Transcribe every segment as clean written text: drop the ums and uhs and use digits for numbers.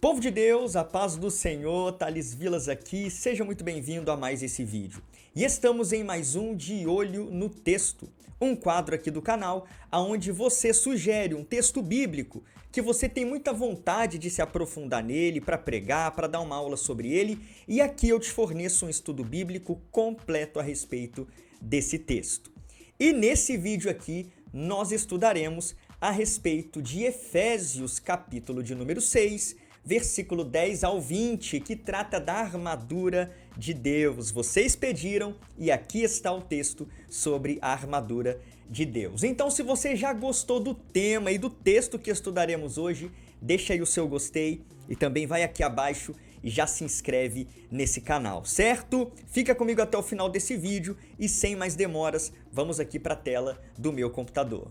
Povo de Deus, a paz do Senhor, Thales Vilas aqui, seja muito bem-vindo a mais esse vídeo. E estamos em mais um De Olho no Texto, um quadro aqui do canal onde você sugere um texto bíblico que você tem muita vontade de se aprofundar nele, para pregar, para dar uma aula sobre ele, e aqui eu te forneço um estudo bíblico completo a respeito desse texto. E nesse vídeo aqui nós estudaremos a respeito de Efésios, capítulo de número 6, versículo 10 ao 20, que trata da armadura de Deus. Vocês pediram e aqui está o texto sobre a armadura de Deus. Então, se você já gostou do tema e do texto que estudaremos hoje, deixa aí o seu gostei e também vai aqui abaixo e já se inscreve nesse canal, certo? Fica comigo até o final desse vídeo e sem mais demoras, vamos aqui para a tela do meu computador.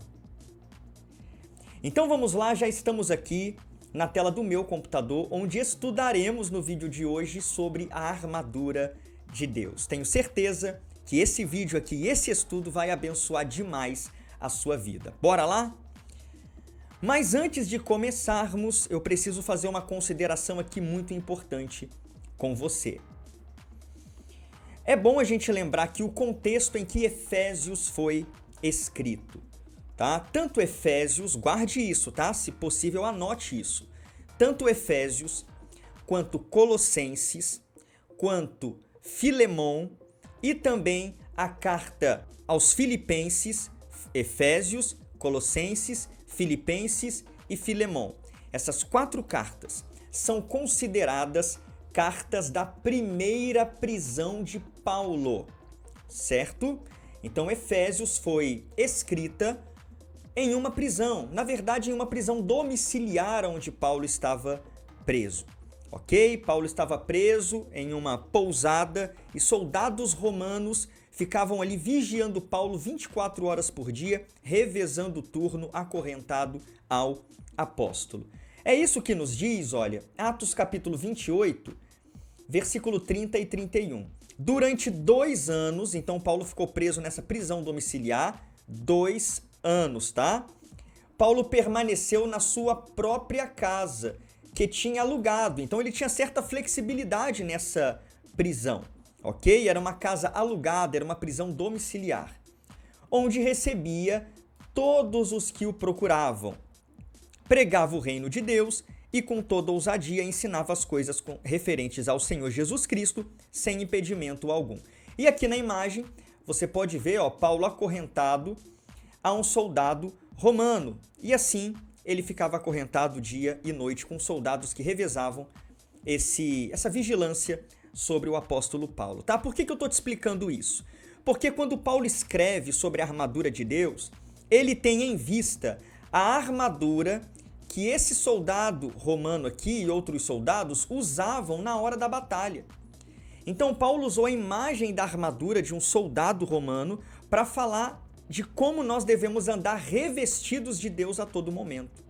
Então vamos lá, já estamos aqui na tela do meu computador, onde estudaremos no vídeo de hoje sobre a armadura de Deus. Tenho certeza que esse vídeo aqui, esse estudo vai abençoar demais a sua vida. Bora lá? Mas antes de começarmos, eu preciso fazer uma consideração aqui muito importante com você. É bom a gente lembrar que o contexto em que Efésios foi escrito. Tá? Tanto Efésios, guarde isso, tá? Se possível, anote isso. Tanto Efésios, quanto Colossenses, quanto Filemão e também a carta aos Filipenses, Efésios, Colossenses, Filipenses e Filemão. Essas 4 cartas são consideradas cartas da primeira prisão de Paulo, certo? Então, Efésios foi escrita em uma prisão, na verdade em uma prisão domiciliar onde Paulo estava preso, ok? Paulo estava preso em uma pousada e soldados romanos ficavam ali vigiando Paulo 24 horas por dia, revezando o turno acorrentado ao apóstolo. É isso que nos diz, olha, Atos capítulo 28, versículo 30 e 31. Durante 2 anos, então Paulo ficou preso nessa prisão domiciliar, 2 anos, tá? Paulo permaneceu na sua própria casa, que tinha alugado. Então ele tinha certa flexibilidade nessa prisão, ok? Era uma casa alugada, era uma prisão domiciliar, onde recebia todos os que o procuravam. Pregava o reino de Deus e com toda ousadia ensinava as coisas referentes ao Senhor Jesus Cristo, sem impedimento algum. E aqui na imagem você pode ver, ó, Paulo acorrentado a um soldado romano. E assim ele ficava acorrentado dia e noite com soldados que revezavam essa vigilância sobre o apóstolo Paulo. Tá? Por que eu estou te explicando isso? Porque quando Paulo escreve sobre a armadura de Deus, ele tem em vista a armadura que esse soldado romano aqui e outros soldados usavam na hora da batalha. Então Paulo usou a imagem da armadura de um soldado romano para falar de como nós devemos andar revestidos de Deus a todo momento.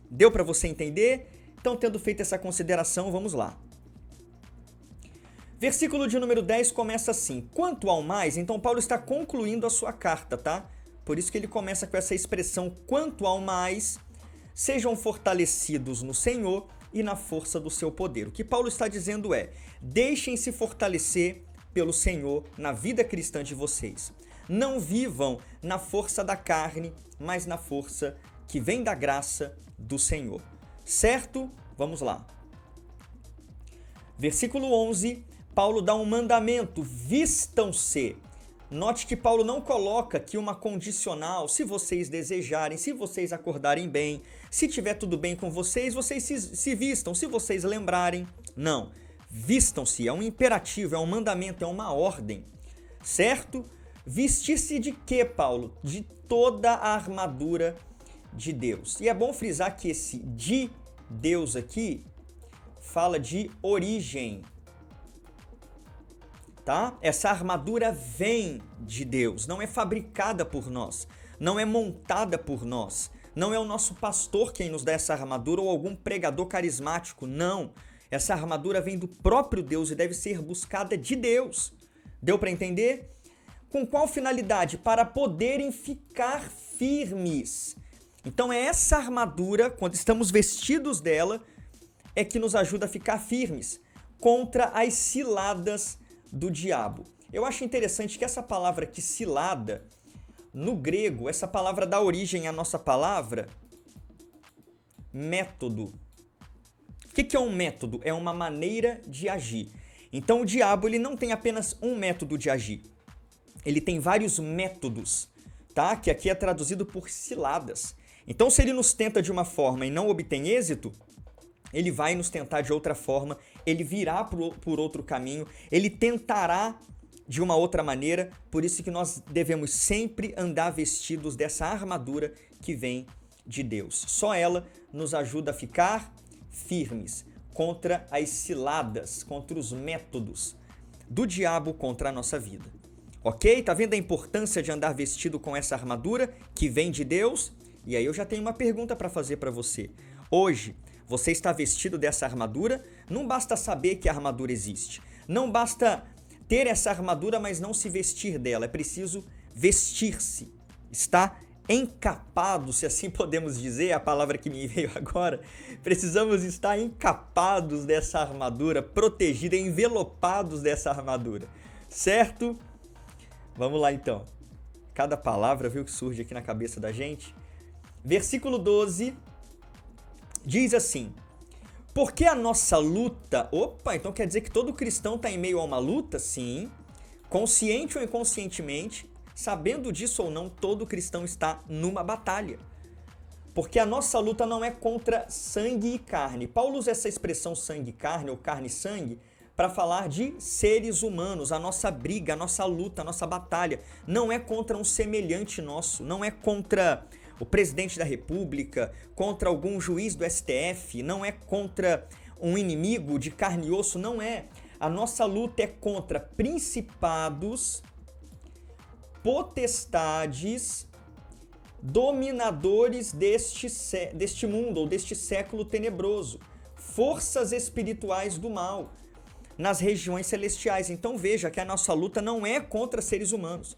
Deu para você entender? Então, tendo feito essa consideração, vamos lá. Versículo de número 10 começa assim: quanto ao mais, então Paulo está concluindo a sua carta, tá? Por isso que ele começa com essa expressão, quanto ao mais, sejam fortalecidos no Senhor e na força do seu poder. O que Paulo está dizendo é, deixem-se fortalecer pelo Senhor na vida cristã de vocês. Não vivam na força da carne, mas na força que vem da graça do Senhor. Certo? Vamos lá. Versículo 11, Paulo dá um mandamento, vistam-se. Note que Paulo não coloca aqui uma condicional, se vocês desejarem, se vocês acordarem bem, se tiver tudo bem com vocês, vocês se vistam, se vocês lembrarem. Não, vistam-se, é um imperativo, é um mandamento, é uma ordem, certo? Vestir-se de quê, Paulo? De toda a armadura de Deus. E é bom frisar que esse de Deus aqui fala de origem, tá? Essa armadura vem de Deus, não é fabricada por nós, não é montada por nós, não é o nosso pastor quem nos dá essa armadura ou algum pregador carismático, não. Essa armadura vem do próprio Deus e deve ser buscada de Deus. Deu para entender? Com qual finalidade? Para poderem ficar firmes. Então é essa armadura, quando estamos vestidos dela, é que nos ajuda a ficar firmes contra as ciladas do diabo. Eu acho interessante que essa palavra aqui, cilada, no grego, essa palavra dá origem à nossa palavra método. O que é um método? É uma maneira de agir. Então o diabo ele não tem apenas um método de agir. Ele tem vários métodos, tá? Que aqui é traduzido por ciladas. Então se ele nos tenta de uma forma e não obtém êxito, ele vai nos tentar de outra forma, ele virá por outro caminho, ele tentará de uma outra maneira. Por isso que nós devemos sempre andar vestidos dessa armadura que vem de Deus. Só ela nos ajuda a ficar firmes contra as ciladas, contra os métodos do diabo contra a nossa vida. Ok? Tá vendo a importância de andar vestido com essa armadura que vem de Deus? E aí eu já tenho uma pergunta para fazer para você. Hoje, você está vestido dessa armadura? Não basta saber que a armadura existe. Não basta ter essa armadura, mas não se vestir dela. É preciso vestir-se. Está encapado, se assim podemos dizer, a palavra que me veio agora. Precisamos estar encapados dessa armadura, protegidos, envelopados dessa armadura. Certo? Vamos lá então. Cada palavra, viu, que surge aqui na cabeça da gente. Versículo 12 diz assim: porque a nossa luta... Opa, então quer dizer que todo cristão está em meio a uma luta? Sim. Consciente ou inconscientemente, sabendo disso ou não, todo cristão está numa batalha. Porque a nossa luta não é contra sangue e carne. Paulo usa essa expressão sangue e carne, ou carne e sangue, para falar de seres humanos. A nossa briga, a nossa luta, a nossa batalha não é contra um semelhante nosso, não é contra o presidente da República, contra algum juiz do STF, não é contra um inimigo de carne e osso, não é. A nossa luta é contra principados, potestades, dominadores deste mundo ou deste século tenebroso, forças espirituais do mal nas regiões celestiais. Então veja que a nossa luta não é contra seres humanos,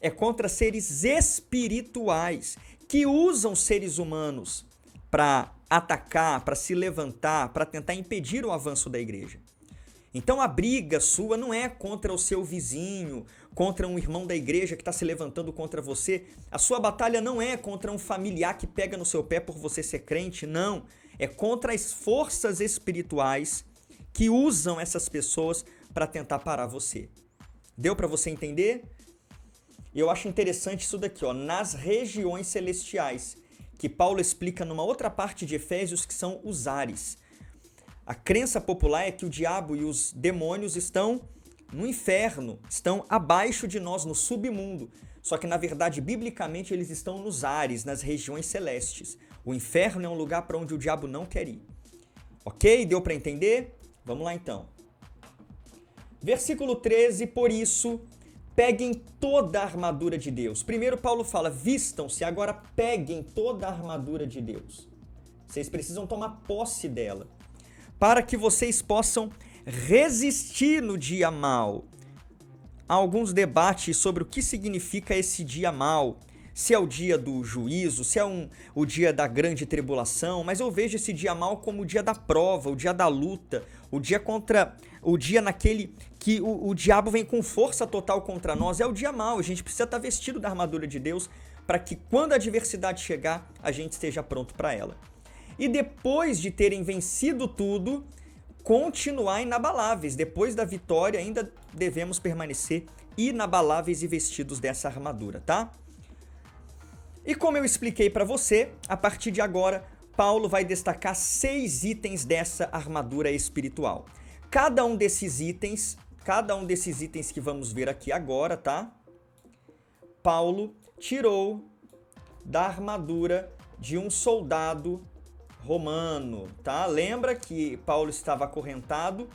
é contra seres espirituais que usam seres humanos para atacar, para se levantar, para tentar impedir o avanço da igreja. Então a briga sua não é contra o seu vizinho, contra um irmão da igreja que está se levantando contra você. A sua batalha não é contra um familiar que pega no seu pé por você ser crente, não. É contra as forças espirituais que usam essas pessoas para tentar parar você. Deu para você entender? Eu acho interessante isso daqui, ó, nas regiões celestiais, que Paulo explica numa outra parte de Efésios, que são os ares. A crença popular é que o diabo e os demônios estão no inferno, estão abaixo de nós, no submundo. Só que, na verdade, biblicamente, eles estão nos ares, nas regiões celestes. O inferno é um lugar para onde o diabo não quer ir. Ok? Deu para entender? Vamos lá, então. Versículo 13, por isso, peguem toda a armadura de Deus. Primeiro, Paulo fala, vistam-se, agora peguem toda a armadura de Deus. Vocês precisam tomar posse dela, para que vocês possam resistir no dia mau. Há alguns debates sobre o que significa esse dia mau, se é o dia do juízo, se é o dia da grande tribulação, mas eu vejo esse dia mau como o dia da prova, o dia da luta, o dia naquele que o diabo vem com força total contra nós. É o dia mau, a gente precisa estar vestido da armadura de Deus para que quando a adversidade chegar, a gente esteja pronto para ela. E depois de terem vencido tudo, continuar inabaláveis. Depois da vitória, ainda devemos permanecer inabaláveis e vestidos dessa armadura, tá? E como eu expliquei para você, a partir de agora, Paulo vai destacar 6 itens dessa armadura espiritual. Cada um desses itens que vamos ver aqui agora, tá? Paulo tirou da armadura de um soldado romano, tá? Lembra que Paulo estava acorrentado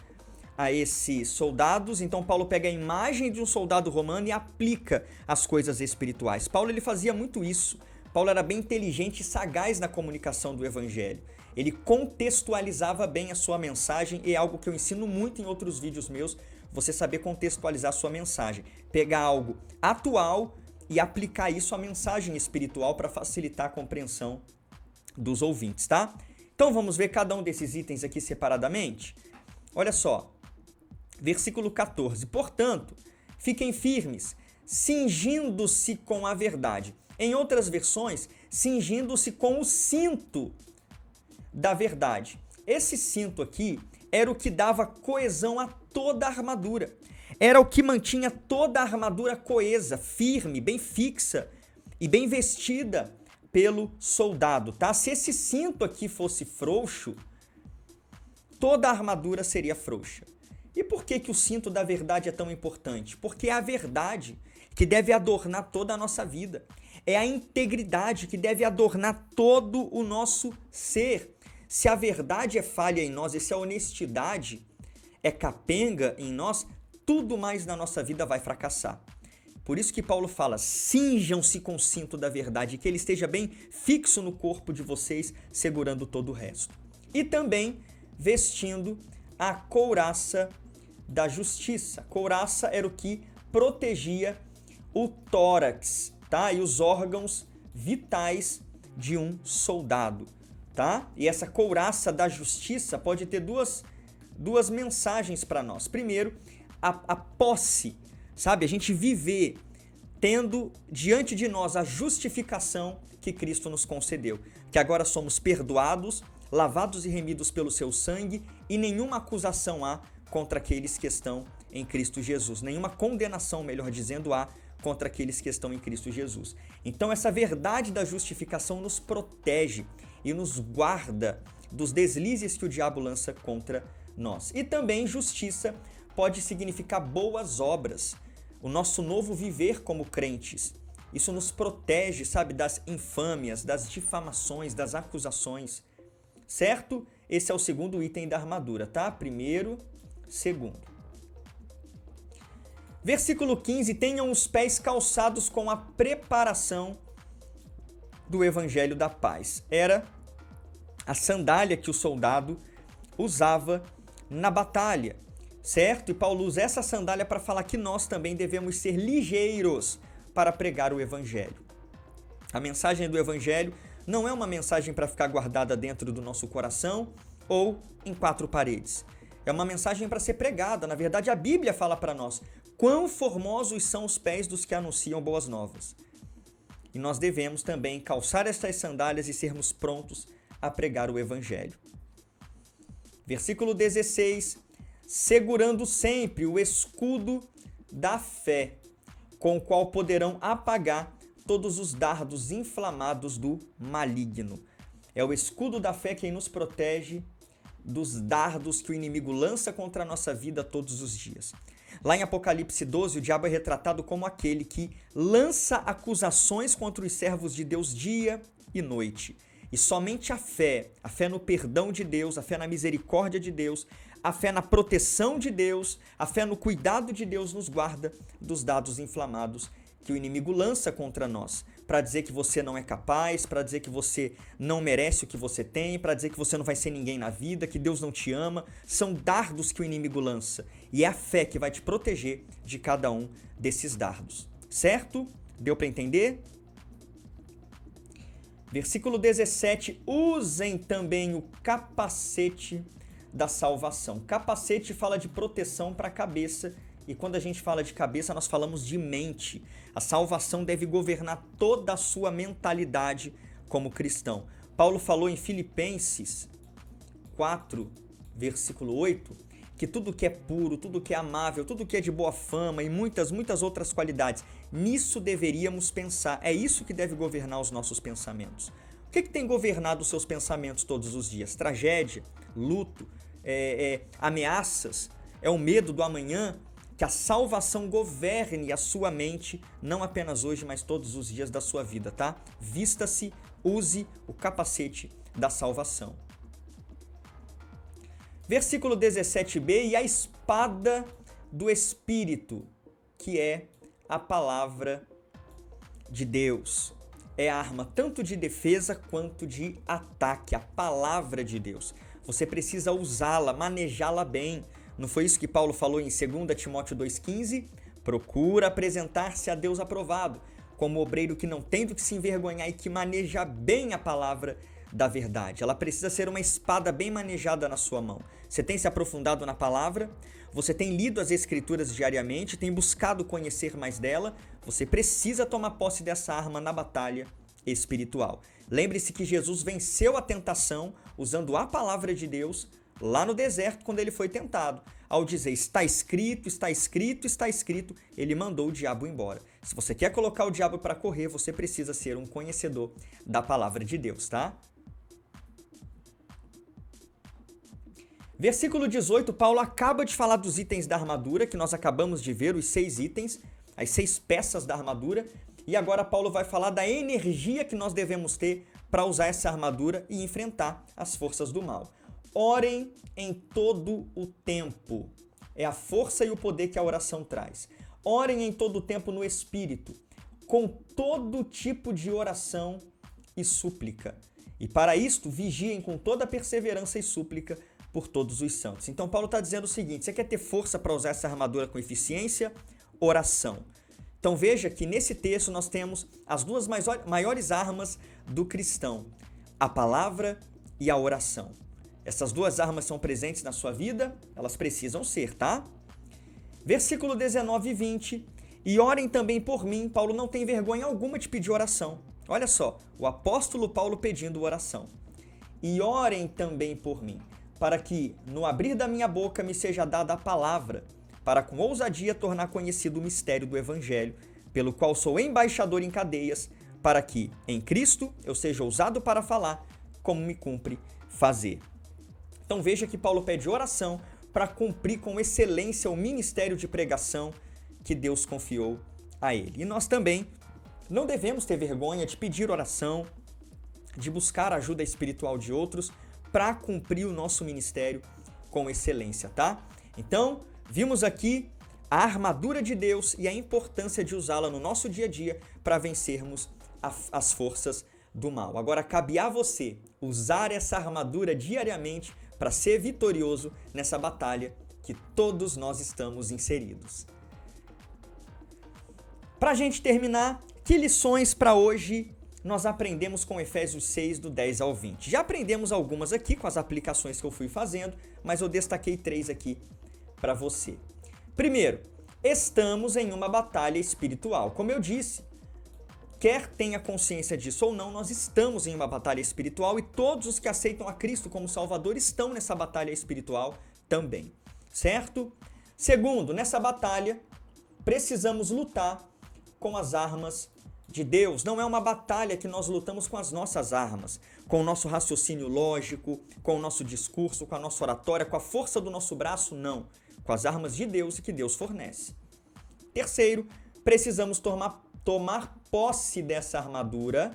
a esses soldados, então Paulo pega a imagem de um soldado romano e aplica as coisas espirituais. Paulo ele fazia muito isso. Paulo era bem inteligente e sagaz na comunicação do evangelho. Ele contextualizava bem a sua mensagem e é algo que eu ensino muito em outros vídeos meus, você saber contextualizar a sua mensagem. Pegar algo atual e aplicar isso à mensagem espiritual para facilitar a compreensão dos ouvintes, tá? Então vamos ver cada um desses itens aqui separadamente? Olha só, versículo 14. Portanto, fiquem firmes, cingindo-se com a verdade. Em outras versões, cingindo-se com o cinto da verdade. Esse cinto aqui era o que dava coesão a toda a armadura. Era o que mantinha toda a armadura coesa, firme, bem fixa e bem vestida pelo soldado, tá? Se esse cinto aqui fosse frouxo, toda a armadura seria frouxa. E por que que o cinto da verdade é tão importante? Porque é a verdade que deve adornar toda a nossa vida. É a integridade que deve adornar todo o nosso ser. Se a verdade é falha em nós e se a honestidade é capenga em nós, tudo mais na nossa vida vai fracassar. Por isso que Paulo fala, cinjam-se com o cinto da verdade, que ele esteja bem fixo no corpo de vocês, segurando todo o resto. E também vestindo a couraça da justiça. Couraça era o que protegia o tórax, tá? E os órgãos vitais de um soldado, tá? E essa couraça da justiça pode ter duas mensagens para nós. Primeiro, a posse, sabe? A gente viver tendo diante de nós a justificação que Cristo nos concedeu. Que agora somos perdoados, lavados e remidos pelo seu sangue e nenhuma acusação há contra aqueles que estão em Cristo Jesus. Nenhuma condenação, melhor dizendo, há contra aqueles que estão em Cristo Jesus. Então essa verdade da justificação nos protege e nos guarda dos deslizes que o diabo lança contra nós. E também justiça pode significar boas obras, o nosso novo viver como crentes. Isso nos protege, sabe, das infâmias, das difamações, das acusações, certo? Esse é o segundo item da armadura, tá? Primeiro, segundo. Versículo 15, tenham os pés calçados com a preparação do evangelho da paz. Era a sandália que o soldado usava na batalha, certo? E Paulo usa essa sandália para falar que nós também devemos ser ligeiros para pregar o evangelho. A mensagem do evangelho não é uma mensagem para ficar guardada dentro do nosso coração ou em quatro paredes. É uma mensagem para ser pregada. Na verdade, a Bíblia fala para nós quão formosos são os pés dos que anunciam boas novas. E nós devemos também calçar estas sandálias e sermos prontos a pregar o evangelho. Versículo 16, segurando sempre o escudo da fé, com o qual poderão apagar todos os dardos inflamados do maligno. É o escudo da fé quem nos protege dos dardos que o inimigo lança contra a nossa vida todos os dias. Lá em Apocalipse 12, o diabo é retratado como aquele que lança acusações contra os servos de Deus dia e noite. E somente a fé no perdão de Deus, a fé na misericórdia de Deus, a fé na proteção de Deus, a fé no cuidado de Deus nos guarda dos dardos inflamados que o inimigo lança contra nós, para dizer que você não é capaz, para dizer que você não merece o que você tem, para dizer que você não vai ser ninguém na vida, que Deus não te ama. São dardos que o inimigo lança e é a fé que vai te proteger de cada um desses dardos, certo? Deu para entender? Versículo 17, usem também o capacete da salvação. Capacete fala de proteção para a cabeça. E quando a gente fala de cabeça, nós falamos de mente. A salvação deve governar toda a sua mentalidade como cristão. Paulo falou em Filipenses 4, versículo 8, que tudo que é puro, tudo que é amável, tudo que é de boa fama e muitas outras qualidades, nisso deveríamos pensar. É isso que deve governar os nossos pensamentos. O que tem governado os seus pensamentos todos os dias? Tragédia, luto, ameaças, é o medo do amanhã? Que a salvação governe a sua mente, não apenas hoje, mas todos os dias da sua vida, tá? Vista-se, use o capacete da salvação. Versículo 17b, e a espada do Espírito, que é a palavra de Deus. É a arma tanto de defesa quanto de ataque, a palavra de Deus. Você precisa usá-la, manejá-la bem. Não foi isso que Paulo falou em 2 Timóteo 2,15? Procura apresentar-se a Deus aprovado, como obreiro que não tem do que se envergonhar e que maneja bem a palavra da verdade. Ela precisa ser uma espada bem manejada na sua mão. Você tem se aprofundado na palavra? Você tem lido as Escrituras diariamente? Tem buscado conhecer mais dela? Você precisa tomar posse dessa arma na batalha espiritual. Lembre-se que Jesus venceu a tentação usando a palavra de Deus lá no deserto quando ele foi tentado. Ao dizer está escrito, está escrito, está escrito, ele mandou o diabo embora. Se você quer colocar o diabo para correr, você precisa ser um conhecedor da palavra de Deus, tá? Versículo 18, Paulo acaba de falar dos itens da armadura, que nós acabamos de ver, os 6 itens, as 6 peças da armadura, e agora Paulo vai falar da energia que nós devemos ter para usar essa armadura e enfrentar as forças do mal. Orem em todo o tempo. É a força e o poder que a oração traz. Orem em todo o tempo no Espírito, com todo tipo de oração e súplica. E para isto, vigiem com toda perseverança e súplica por todos os santos. Então Paulo está dizendo o seguinte, você quer ter força para usar essa armadura com eficiência? Oração. Então veja que nesse texto nós temos as duas maiores armas do cristão, a palavra e a oração. Essas duas armas são presentes na sua vida? Elas precisam ser, tá? Versículo 19 e 20. E orem também por mim. Paulo não tem vergonha alguma de pedir oração. Olha só, o apóstolo Paulo pedindo oração. E orem também por mim, para que, no abrir da minha boca, me seja dada a palavra, para com ousadia tornar conhecido o mistério do Evangelho, pelo qual sou embaixador em cadeias, para que, em Cristo, eu seja ousado para falar, como me cumpre fazer. Então veja que Paulo pede oração para cumprir com excelência o ministério de pregação que Deus confiou a ele. E nós também não devemos ter vergonha de pedir oração, de buscar a ajuda espiritual de outros para cumprir o nosso ministério com excelência, tá? Então, vimos aqui a armadura de Deus e a importância de usá-la no nosso dia a dia para vencermos as forças do mal. Agora, cabe a você usar essa armadura diariamente para ser vitorioso nessa batalha que todos nós estamos inseridos. Para a gente terminar, que lições para hoje nós aprendemos com Efésios 6, do 10 ao 20? Já aprendemos algumas aqui com as aplicações que eu fui fazendo, mas eu destaquei 3 aqui para você. Primeiro, estamos em uma batalha espiritual. Como eu disse, quer tenha consciência disso ou não, nós estamos em uma batalha espiritual e todos os que aceitam a Cristo como Salvador estão nessa batalha espiritual também, certo? Segundo, nessa batalha, precisamos lutar com as armas de Deus. Não é uma batalha que nós lutamos com as nossas armas, com o nosso raciocínio lógico, com o nosso discurso, com a nossa oratória, com a força do nosso braço, não. Com as armas de Deus e que Deus fornece. Terceiro, precisamos tomar posse dessa armadura.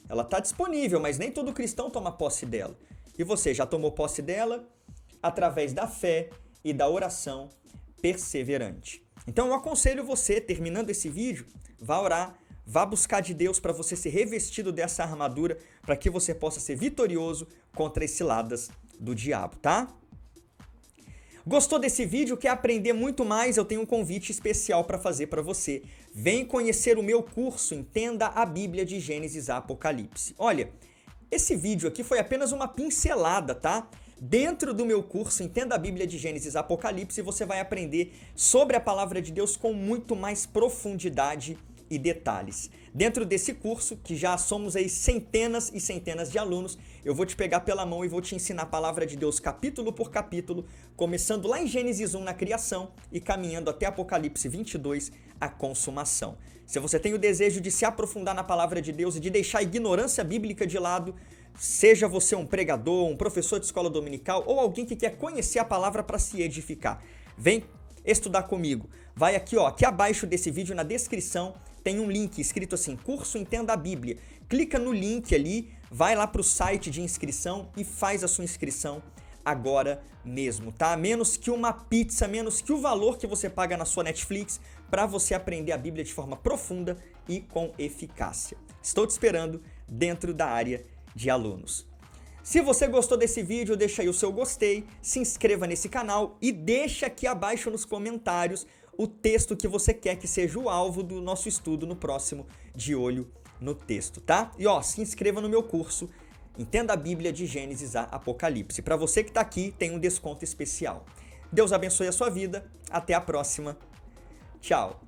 Ela está disponível, mas nem todo cristão toma posse dela. E você já tomou posse dela através da fé e da oração perseverante. Então eu aconselho você, terminando esse vídeo, vá orar, vá buscar de Deus para você ser revestido dessa armadura, para que você possa ser vitorioso contra as ciladas do diabo, tá? Gostou desse vídeo? Quer aprender muito mais? Eu tenho um convite especial para fazer para você. Vem conhecer o meu curso Entenda a Bíblia de Gênesis a Apocalipse. Olha, esse vídeo aqui foi apenas uma pincelada, tá? Dentro do meu curso Entenda a Bíblia de Gênesis a Apocalipse, você vai aprender sobre a palavra de Deus com muito mais profundidade e detalhes. Dentro desse curso, que já somos aí centenas e centenas de alunos, eu vou te pegar pela mão e vou te ensinar a palavra de Deus capítulo por capítulo, começando lá em Gênesis 1 na criação e caminhando até Apocalipse 22, a consumação. Se você tem o desejo de se aprofundar na palavra de Deus e de deixar a ignorância bíblica de lado, seja você um pregador, um professor de escola dominical ou alguém que quer conhecer a palavra para se edificar, vem estudar comigo. Vai aqui, ó, aqui abaixo desse vídeo na descrição tem um link escrito assim, Curso Entenda a Bíblia. Clica no link ali, vai lá para o site de inscrição e faz a sua inscrição agora mesmo, tá? Menos que uma pizza, menos que o valor que você paga na sua Netflix para você aprender a Bíblia de forma profunda e com eficácia. Estou te esperando dentro da área de alunos. Se você gostou desse vídeo, deixa aí o seu gostei, se inscreva nesse canal e deixa aqui abaixo nos comentários o texto que você quer que seja o alvo do nosso estudo no próximo De Olho no Texto, tá? E ó, se inscreva no meu curso Entenda a Bíblia de Gênesis a Apocalipse. Para você que está aqui, tem um desconto especial. Deus abençoe a sua vida. Até a próxima. Tchau.